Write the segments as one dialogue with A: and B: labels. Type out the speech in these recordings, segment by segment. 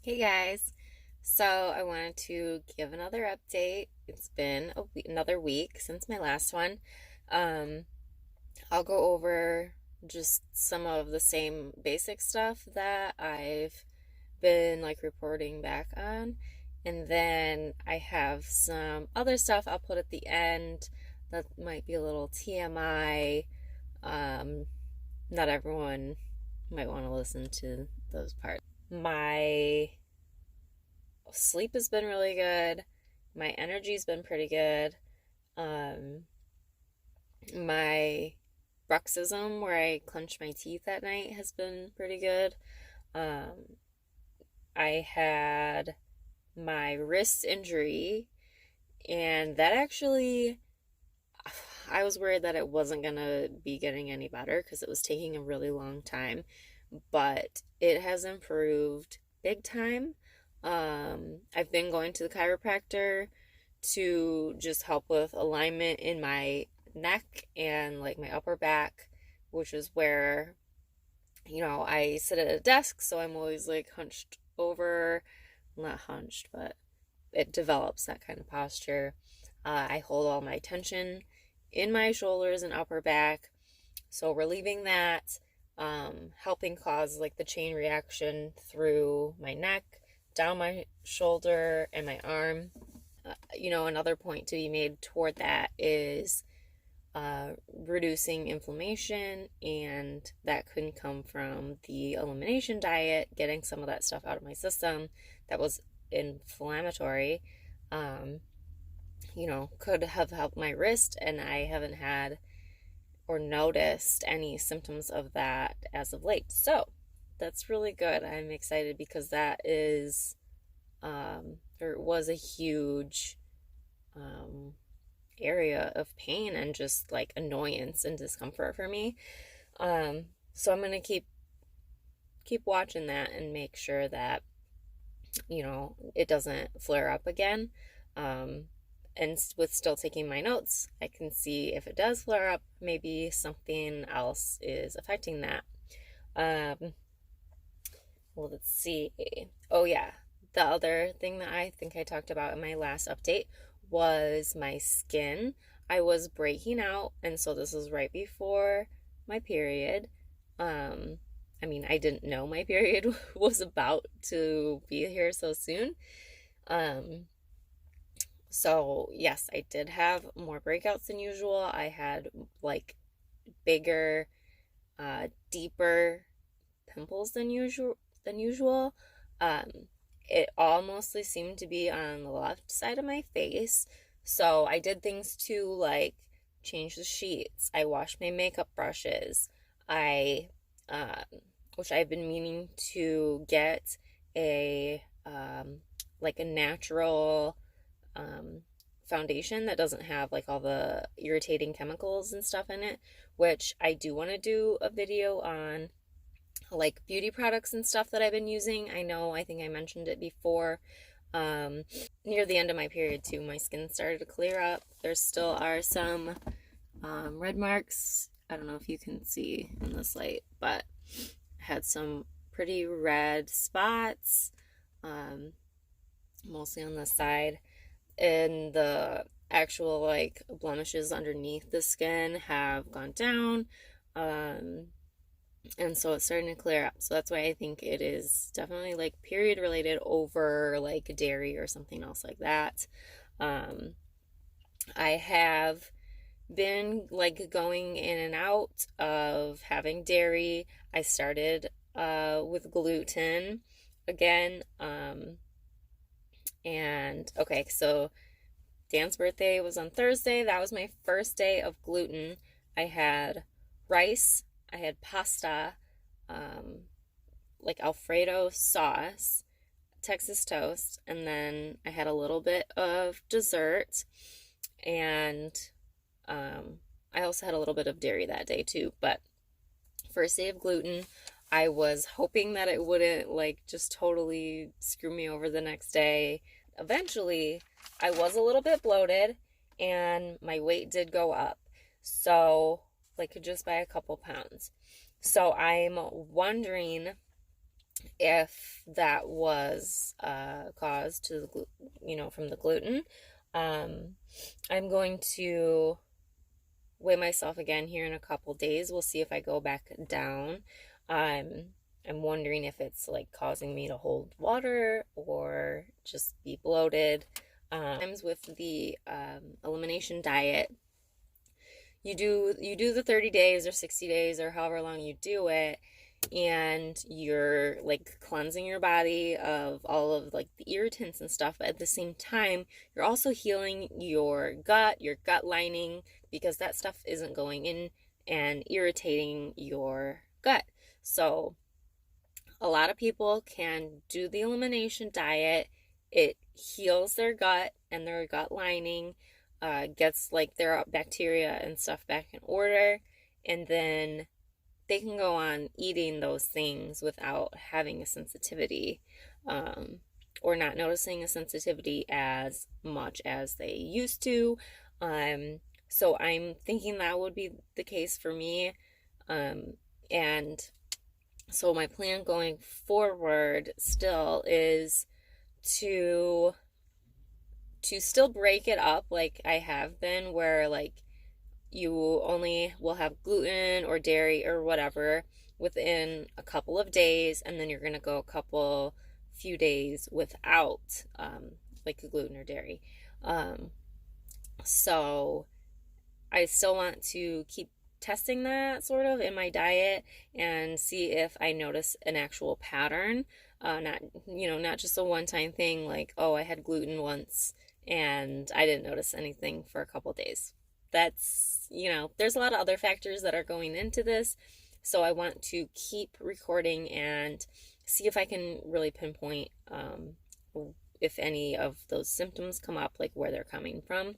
A: Hey guys, so I wanted to give another update. It's been another week since my last one. Um, I'll go over just some of the same basic stuff that I've been like reporting back on, and then I have some other stuff I'll put at the end that might be a little TMI. Um, Not everyone might want to listen to those parts. My sleep has been really good. My energy's been pretty good. Um, my bruxism, where I clench my teeth at night, has been pretty good. Um, I had my wrist injury, and that actually, I was worried that it wasn't gonna be getting any better because it was taking a really long time, but it has improved big time. I've been going to the chiropractor to just help with alignment in my neck and like my upper back, which is where, I sit at a desk, so I'm always like hunched over, not hunched, but it develops that kind of posture. I hold all my tension in my shoulders and upper back, so relieving that, helping cause like the chain reaction through my neck, down my shoulder, and my arm. Another point to be made toward that is reducing inflammation, and that can come from the elimination diet, getting some of that stuff out of my system that was inflammatory. Um, could have helped my wrist, and I haven't had or noticed any symptoms of that as of late. So that's really good. I'm excited because that is, or was a huge um, area of pain and just like annoyance and discomfort for me. So I'm gonna keep watching that and make sure that it doesn't flare up again. Um, and with still taking my notes, I can see if it does flare up, maybe something else is affecting that. Um, well, let's see. Oh, yeah. The other thing that I think I talked about in my last update was my skin. I was breaking out, and so this was right before my period. Um, I didn't know my period was about to be here so soon. Um, so yes, I did have more breakouts than usual. I had like bigger, deeper pimples than usual. Um, it all mostly seemed to be on the left side of my face. So I did things to like change the sheets. I washed my makeup brushes. I, which I've been meaning to get a like a natural foundation that doesn't have like all the irritating chemicals and stuff in it, which I do want to do a video on, like beauty products and stuff that I've been using. I think I mentioned it before. Near the end of my period too, my skin started to clear up. There still are some red marks. I don't know if you can see in this light, but I had some pretty red spots, um, mostly on the side. And the actual like blemishes underneath the skin have gone down. Um, and so it's starting to clear up. So that's why I think it is definitely like period related over like dairy or something else like that. Um, I have been like going in and out of having dairy. I started with gluten again. And okay, so Dan's birthday was on Thursday. That was my first day of gluten. I had rice, I had pasta, um, like Alfredo sauce, Texas toast, and then I had a little bit of dessert. And I also had a little bit of dairy that day too. But first day of gluten, I was hoping that it wouldn't like just totally screw me over the next day. Eventually, I was a little bit bloated and my weight did go up. So, like just by a couple pounds. So, I'm wondering if that was caused to from the gluten. I'm going to weigh myself again here in a couple days. We'll see if I go back down. I'm wondering if it's like causing me to hold water or just be bloated. Sometimes with the elimination diet, you do the 30 days or 60 days or however long you do it, and you're like cleansing your body of all of like the irritants and stuff, but at the same time you're also healing your gut lining, because that stuff isn't going in and irritating your gut. So a lot of people can do the elimination diet. It heals their gut and their gut lining, gets like their bacteria and stuff back in order, and then they can go on eating those things without having a sensitivity, or not noticing a sensitivity as much as they used to. So I'm thinking that would be the case for me. And so my plan going forward still is to still break it up like I have been, where like you only will have gluten or dairy or whatever within a couple of days, and then you're going to go a few days without like gluten or dairy. So I still want to keep testing that sort of in my diet and see if I notice an actual pattern. Not just a one-time thing like, oh, I had gluten once and I didn't notice anything for a couple days. That's, there's a lot of other factors that are going into this. So I want to keep recording and see if I can really pinpoint if any of those symptoms come up, like where they're coming from.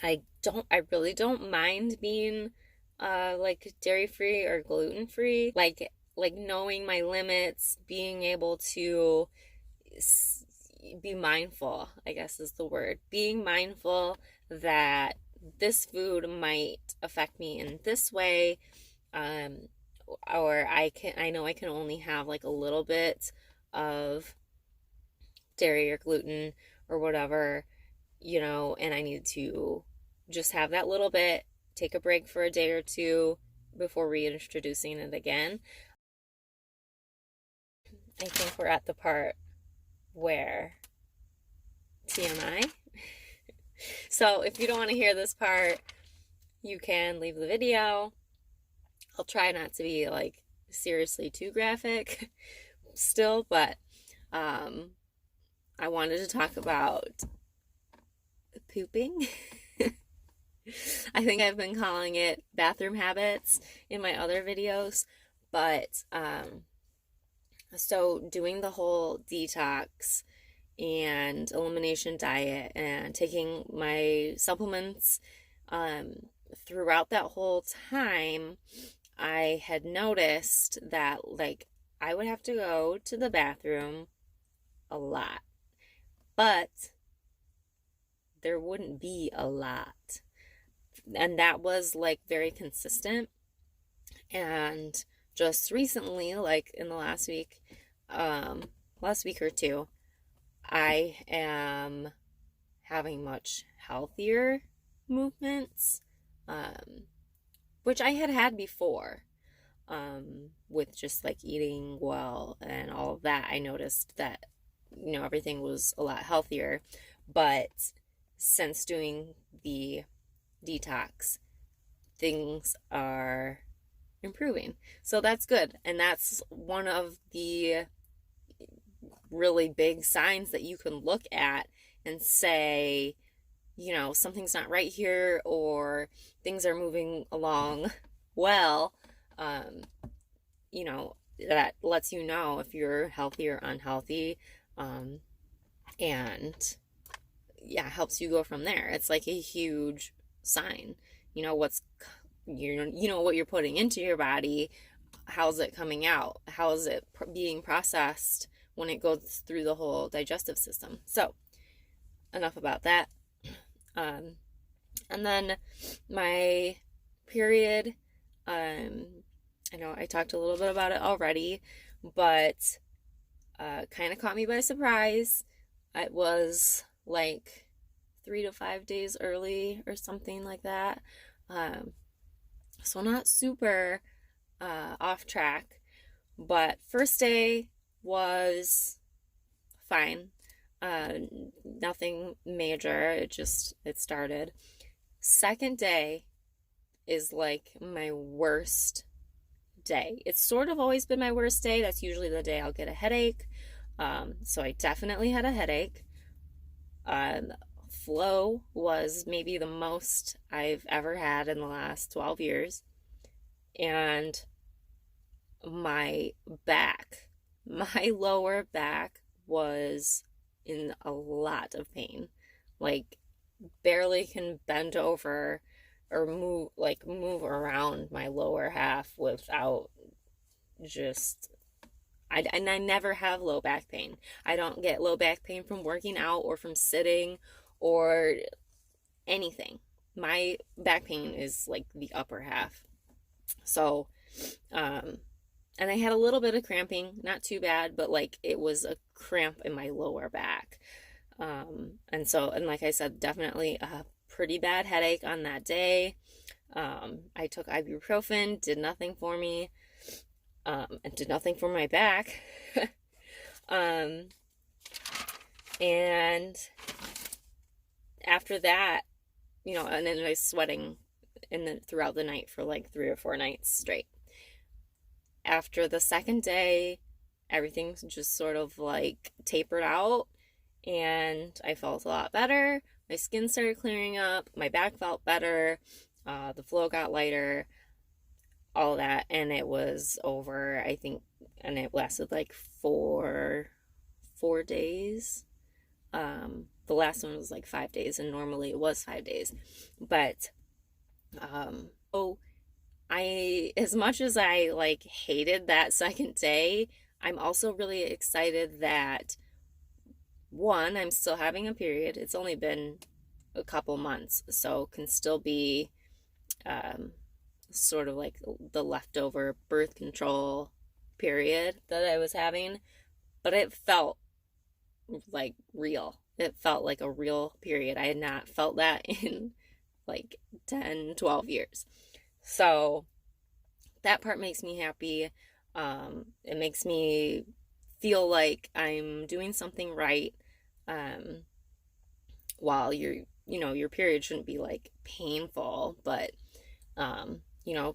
A: I really don't mind being like dairy free or gluten free. Like knowing my limits, being able to be mindful, I guess is the word. Being mindful that this food might affect me in this way, or I know I can only have like a little bit of dairy or gluten or whatever, and I need to just have that little bit, take a break for a day or two before reintroducing it again. I think we're at the part where TMI. So if you don't want to hear this part, you can leave the video. I'll try not to be like seriously too graphic still, but I wanted to talk about pooping. I think I've been calling it bathroom habits in my other videos, but so doing the whole detox and elimination diet and taking my supplements, throughout that whole time, I had noticed that like I would have to go to the bathroom a lot, but there wouldn't be a lot. And that was like very consistent. And just recently, like in the last week or two, I am having much healthier movements, which I had before, with just like eating well and all of that. I noticed that, everything was a lot healthier, but since doing the detox, things are improving. So that's good. And that's one of the really big signs that you can look at and say, something's not right here, or things are moving along well. That lets you know if you're healthy or unhealthy. And yeah, helps you go from there. It's like a huge sign. What you're putting into your body, how's it coming out? How is it being processed when it goes through the whole digestive system? So enough about that. And then my period, I know I talked a little bit about it already, but kind of caught me by surprise. It was like 3 to 5 days early or something like that. Um, so not super off track, but first day was fine. Uh, Nothing major. It started. Second day is like my worst day. It's sort of always been my worst day. That's usually the day I'll get a headache. So I definitely had a headache. Flow was maybe the most I've ever had in the last 12 years. And my back, my lower back was in a lot of pain. Like, barely can bend over or move around my lower half without just and I never have low back pain. I don't get low back pain from working out or from sitting or anything. My back pain is like the upper half. So, and I had a little bit of cramping, not too bad, but like it was a cramp in my lower back. And like I said, definitely a pretty bad headache on that day. I took ibuprofen, did nothing for me, and did nothing for my back. um, and after that, and then I was sweating throughout the night for like 3 or 4 nights straight. After the second day, everything just sort of like tapered out and I felt a lot better. My skin started clearing up, my back felt better, the flow got lighter, all that, and it was over, I think, and it lasted like four days. The last one was like 5 days, and normally it was 5 days. But oh, as much as I like hated that second day, I'm also really excited that one, I'm still having a period. It's only been a couple months, so can still be sort of like the leftover birth control period that I was having, but it felt like real. It felt like a real period. I had not felt that in like 10, 12 years. So that part makes me happy. It makes me feel like I'm doing something right. While your period shouldn't be like painful, but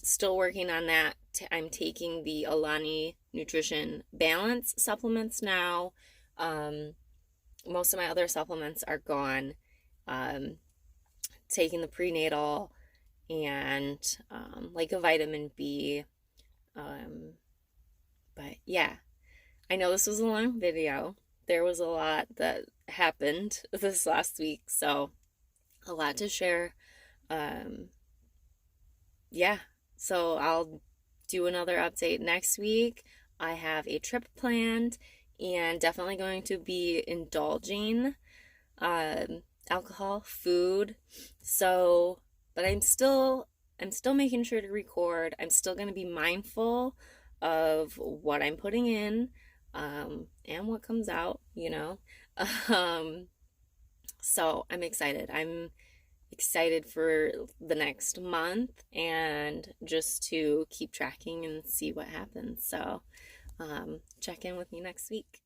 A: still working on that. I'm taking the Alani Nutrition Balance supplements now. Most of my other supplements are gone. Taking the prenatal and like a vitamin B. But yeah, I know this was a long video. There was a lot that happened this last week, so a lot to share. Yeah, so I'll do another update next week. I have a trip planned and definitely going to be indulging alcohol, food. So, but I'm still making sure to record. I'm still going to be mindful of what I'm putting in and what comes out, So I'm excited. I'm excited for the next month and just to keep tracking and see what happens. So check in with me next week.